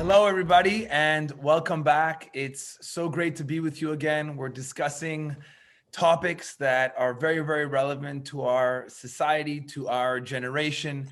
Hello, everybody, and welcome back. It's so great to be with you again. We're discussing topics that are very, very relevant to our society, to our generation.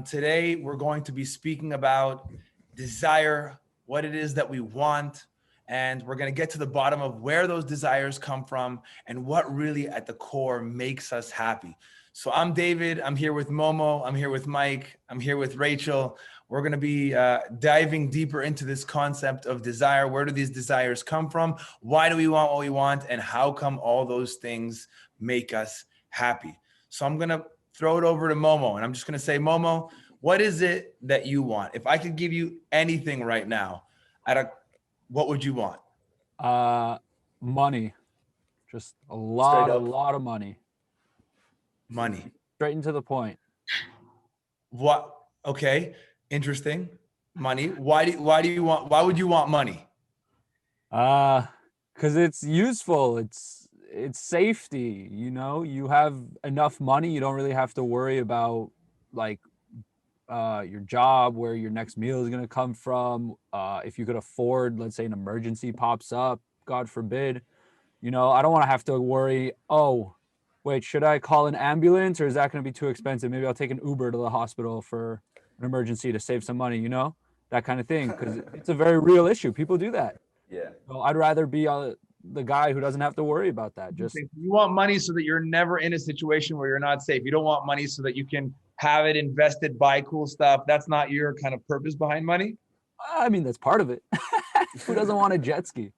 Today, we're going to be speaking about desire, what it is that we want, and we're going to get to the bottom of where those desires come from and what really at the core makes us happy. So I'm David. I'm here with Momo. I'm here with Mike. I'm here with Rachel. We're going to be diving deeper into this concept of desire. Where do these desires come from? Why do we want what we want? And how come all those things make us happy? So I'm going to throw it over to Momo. And I'm just going to say, Momo, what is it that you want? If I could give you anything right now, what would you want? Money. Just a lot of money. Money. Straight into the point. What? Okay. Interesting. Money. Why would you want money? Because it's useful. It's safety. You know, you have enough money, you don't really have to worry about like your job, where your next meal is gonna come from. If you could afford, let's say, an emergency pops up, God forbid. You know, I don't want to have to worry. Oh, wait, should I call an ambulance or is that going to be too expensive? Maybe I'll take an Uber to the hospital for an emergency to save some money, you know, that kind of thing. Because it's a very real issue. People do that. Yeah. So I'd rather be the guy who doesn't have to worry about that. Just you want money so that you're never in a situation where you're not safe. You don't want money so that you can have it invested, buy cool stuff. That's not your kind of purpose behind money. I mean, that's part of it. Who doesn't want a jet ski?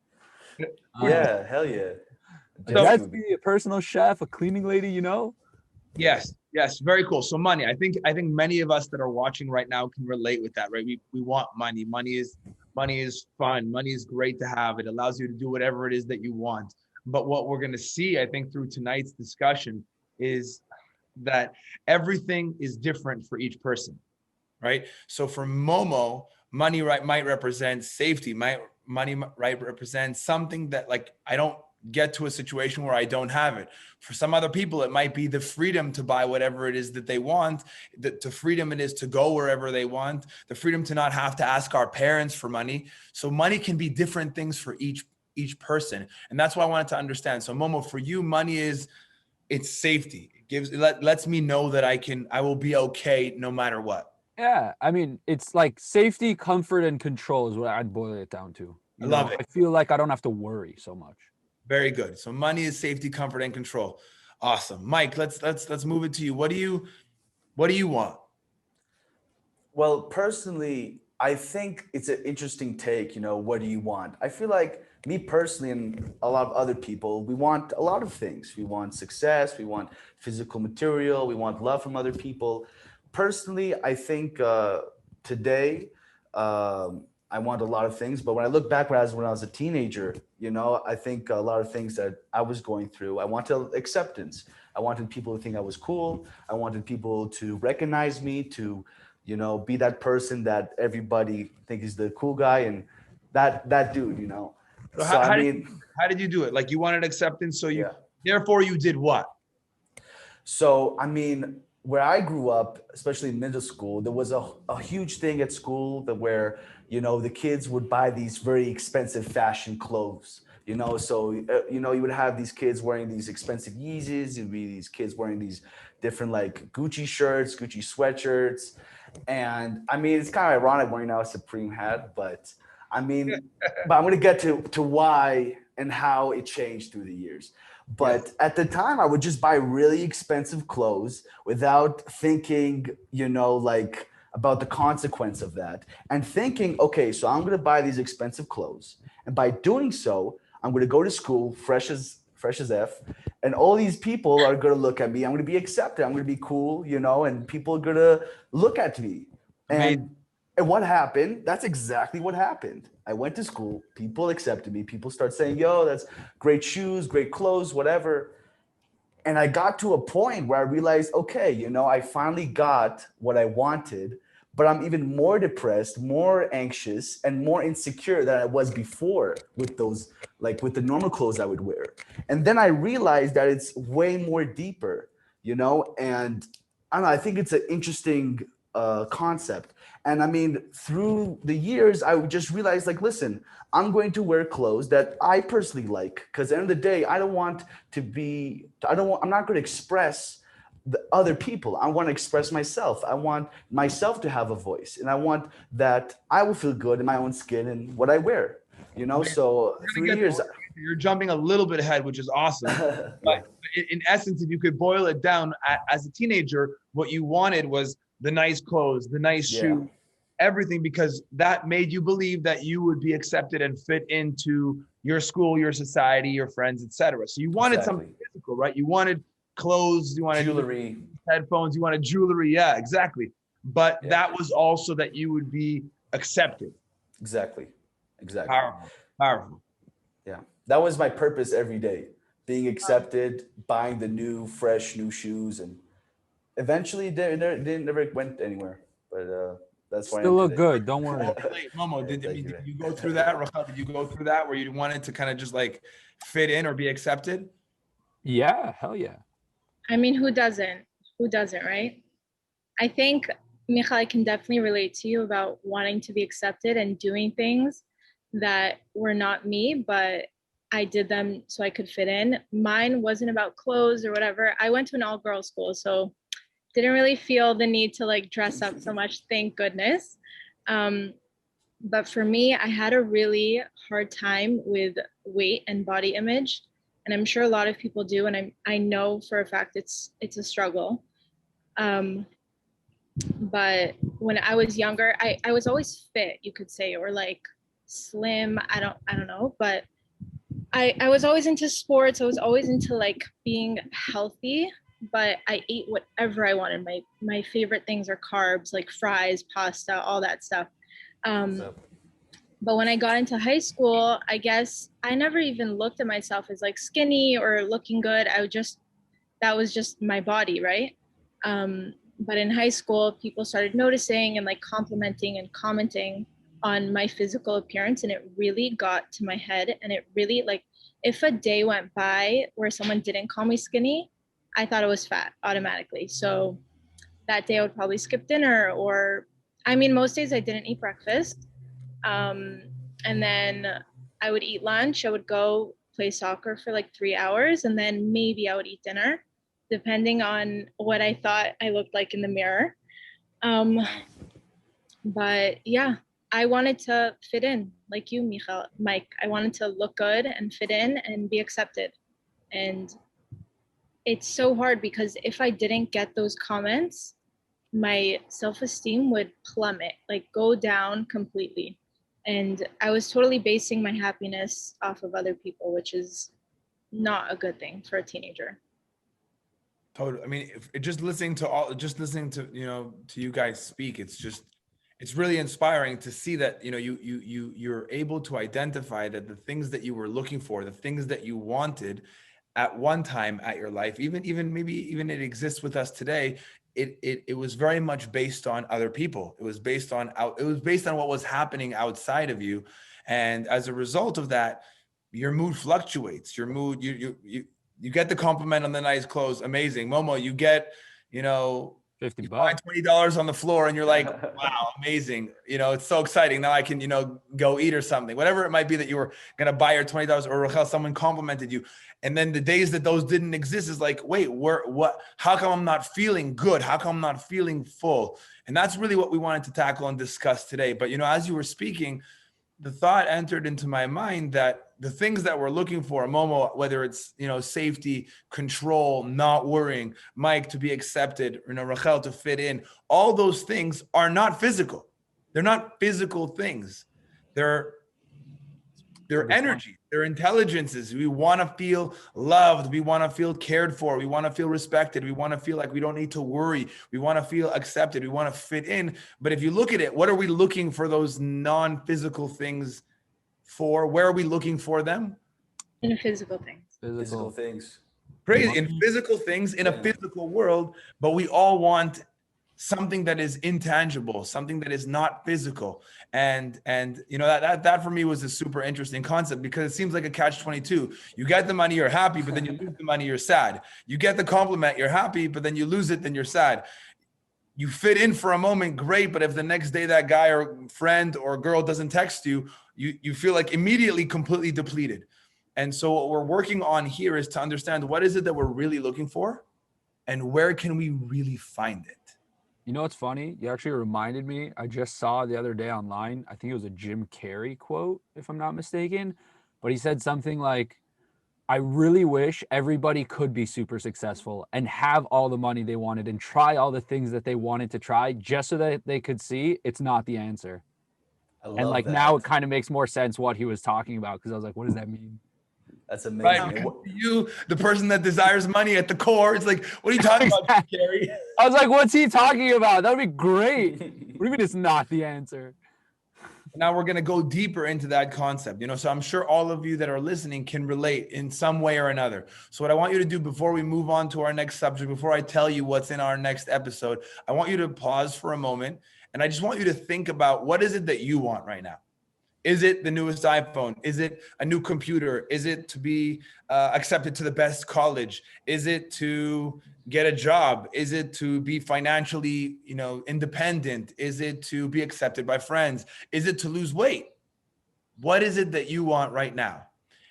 Yeah, hell yeah. A jet ski, a personal chef, a cleaning lady, you know? Yes, very cool. So money, I think many of us that are watching right now can relate with that, right? We want money. Money is fun. Money is great to have. It allows you to do whatever it is that you want. But what we're going to see, I think, through tonight's discussion is that everything is different for each person, right? So for Momo, money might represent safety. Money represent something that, like, I don't get to a situation where I don't have it. For some other people, it might be the freedom to buy whatever it is that they want. The freedom it is to go wherever they want. The freedom to not have to ask our parents for money. So money can be different things for each person. And that's why I wanted to understand. So Momo, for you, money it's safety. It lets me know that I will be okay no matter what. Yeah, I mean, it's like safety, comfort, and control is what I'd boil it down to. I love it. I feel like I don't have to worry so much. Very good. So money is safety, comfort, and control. Awesome. Mike, let's move it to you. What do you want? Well, personally, I think it's an interesting take, what do you want? I feel like me personally and a lot of other people, we want a lot of things. We want success, we want physical material, we want love from other people. Personally, I think today, I want a lot of things, but when I look back when I was a teenager, I think a lot of things that I was going through, I wanted acceptance. I wanted people to think I was cool. I wanted people to recognize me, to, be that person that everybody thinks is the cool guy and that dude, So how did you do it? Like, you wanted acceptance, so therefore you did what? So, I mean, where I grew up, especially in middle school, there was a huge thing at school where, the kids would buy these very expensive fashion clothes, so, you would have these kids wearing these expensive Yeezys, it'd be these kids wearing these different like Gucci shirts, Gucci sweatshirts. And I mean, it's kind of ironic wearing now a Supreme hat, but I mean, but I'm going to get to why and how it changed through the years. But at the time, I would just buy really expensive clothes without thinking, like about the consequence of that. And thinking, okay, so I'm going to buy these expensive clothes. And by doing so, I'm going to go to school fresh as F. And all these people are going to look at me. I'm going to be accepted. I'm going to be cool, and people are going to look at me. And what happened? That's exactly what happened. I went to school. People accepted me. People start saying, yo, that's great shoes, great clothes, whatever. And I got to a point where I realized, okay, I finally got what I wanted, but I'm even more depressed, more anxious, and more insecure than I was before with those, like with the normal clothes I would wear. And then I realized that it's way more deeper, and I don't know, I think it's an interesting concept. And I mean, through the years, I would just realize, like, listen, I'm going to wear clothes that I personally like, because at the end of the day, I don't want to be, I'm not going to express the other people. I want to express myself. I want myself to have a voice, and I want that I will feel good in my own skin and what I wear, you know? So We're through gonna the get years, you're jumping a little bit ahead, which is awesome. yeah, But in essence, if you could boil it down, as a teenager, what you wanted was the nice clothes, the nice yeah, shoes, everything, because that made you believe that you would be accepted and fit into your school, your society, your friends, etc. So you wanted something exactly. physical, right? You wanted clothes, you wanted Jewelry, headphones, you wanted jewelry. Yeah, exactly. But yeah, that was also that you would be accepted. exactly, exactly. Powerful, powerful. Yeah, that was my purpose every day, being accepted, buying the new, fresh, new shoes, and eventually they never went anywhere. But that's why I am Still look today. good. Don't worry. Momo, Yeah, did, I thank mean, you, did man. you go through that? Rachel, did you go through that where you wanted to kind of just like fit in or be accepted? Yeah, hell yeah. I mean, who doesn't? Who doesn't, right? I think, Michal, I can definitely relate to you about wanting to be accepted and doing things that were not me, but I did them so I could fit in. Mine wasn't about clothes or whatever. I went to an all-girls school, so didn't really feel the need to like dress up so much, thank goodness. But for me, I had a really hard time with weight and body image, and I'm sure a lot of people do, and I know for a fact it's a struggle. Um, but when I was younger, I was always fit, you could say, or like slim. I don't know, but I was always into sports. I was always into like being healthy, but I ate whatever I wanted. My favorite things are carbs, like fries, pasta, all that stuff. Um, So, but when I got into high school, I guess I never even looked at myself as like skinny or looking good. That was just my body, right? But in high school, people started noticing and like complimenting and commenting on my physical appearance, and it really got to my head. And it really, like, if a day went by where someone didn't call me skinny, I thought I was fat automatically. So that day I would probably skip dinner, or I mean, most days I didn't eat breakfast. Um, and then I would eat lunch. I would go play soccer for like 3 hours, and then maybe I would eat dinner, depending on what I thought I looked like in the mirror. Um, but yeah, I wanted to fit in, like you, Mike. I wanted to look good and fit in and be accepted. And it's so hard because if I didn't get those comments, my self-esteem would plummet, like go down completely. And I was totally basing my happiness off of other people, which is not a good thing for a teenager. Totally. I mean, just listening to just listening to, to you guys speak, it's really inspiring to see that, you're able to identify that the things that you were looking for, the things that you wanted at one time at your life, even maybe even it exists with us today. It was very much based on other people. It was based on what was happening outside of you. And as a result of that, your mood fluctuates. Your mood, you get the compliment on the nice clothes. Amazing. Momo, you get, $50. you find $20 on the floor and you're like, wow, amazing. It's so exciting. Now I can, go eat or something, whatever it might be that you were going to buy your $20, or Rachel, someone complimented you. And then the days that those didn't exist is like, wait, how come I'm not feeling good? How come I'm not feeling full? And that's really what we wanted to tackle and discuss today. But, as you were speaking, the thought entered into my mind that the things that we're looking for, Momo, whether it's, safety, control, not worrying, Mike to be accepted, Rachel to fit in, all those things are not physical. They're not physical things. They're energy, their intelligences. We want to feel loved. We want to feel cared for. We want to feel respected. We want to feel like we don't need to worry. We want to feel accepted. We want to fit in. But if you look at it, what are we looking for those non-physical things for? Where are we looking for them? In physical things. physical things. Crazy. In physical things, in a physical world, but we all want something that is intangible, something that is not physical. And that for me was a super interesting concept, because it seems like a catch-22. You get the money, you're happy, but then you lose the money, you're sad. You get the compliment, you're happy, but then you lose it, then you're sad. you fit in for a moment, great. But if the next day that guy or friend or girl doesn't text you, you feel like immediately completely depleted. And so what we're working on here is to understand what is it that we're really looking for and where can we really find it? You know what's funny? You actually reminded me. I just saw the other day online. I think it was a Jim Carrey quote, if I'm not mistaken. But he said something like, I really wish everybody could be super successful and have all the money they wanted and try all the things that they wanted to try just so that they could see it's not the answer. I love And like that. now it kind of makes more sense what he was talking about, because I was like, what does that mean? That's amazing. Right, because you, the person that desires money at the core, it's like, what are you talking about, Gary? I was like, what's he talking about? That would be great. What do you mean it's not the answer? Now we're going to go deeper into that concept, so I'm sure all of you that are listening can relate in some way or another. So what I want you to do before we move on to our next subject, before I tell you what's in our next episode, I want you to pause for a moment. And I just want you to think about, what is it that you want right now? Is it the newest iPhone? Is it a new computer? Is it to be accepted to the best college? Is it to get a job? Is it to be financially, independent? Is it to be accepted by friends? Is it to lose weight? What is it that you want right now?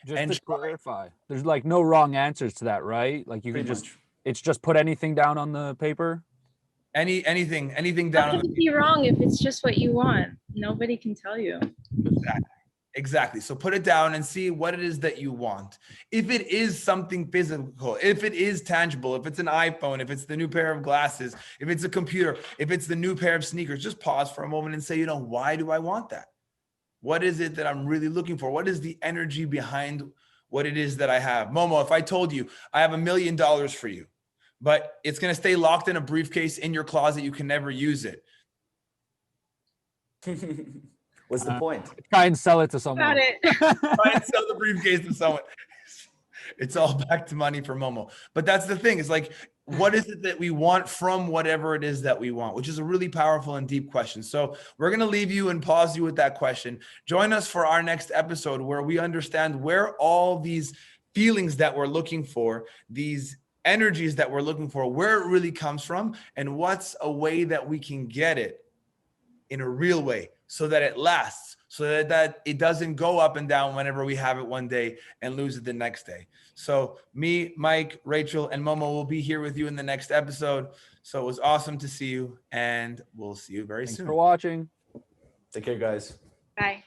Just to clarify, there's like no wrong answers to that, right? Like you can it's just put anything down on the paper. Anything How down. could it be wrong if it's just what you want? Nobody can tell you. Exactly. So put it down and see what it is that you want. If it is something physical, if it is tangible, if it's an iPhone, if it's the new pair of glasses, if it's a computer, if it's the new pair of sneakers, just pause for a moment and say, why do I want that? What is it that I'm really looking for? What is the energy behind what it is that I have? Momo, if I told you I have $1 million for you, but it's going to stay locked in a briefcase in your closet, you can never use it. What's the point? Try and sell it to someone. Got it. Try and sell the briefcase to someone. It's all back to money for Momo. But that's the thing. It's like, what is it that we want from whatever it is that we want, which is a really powerful and deep question. So we're going to leave you and pause you with that question. Join us for our next episode where we understand where all these feelings that we're looking for, these energies that we're looking for, where it really comes from, and what's a way that we can get it in a real way so that it lasts, so that it doesn't go up and down whenever we have it one day and lose it the next day. So me, Mike, Rachel, and Momo will be here with you in the next episode. So it was awesome to see you, and we'll see you very soon. Thanks for watching. Take care, guys. Bye.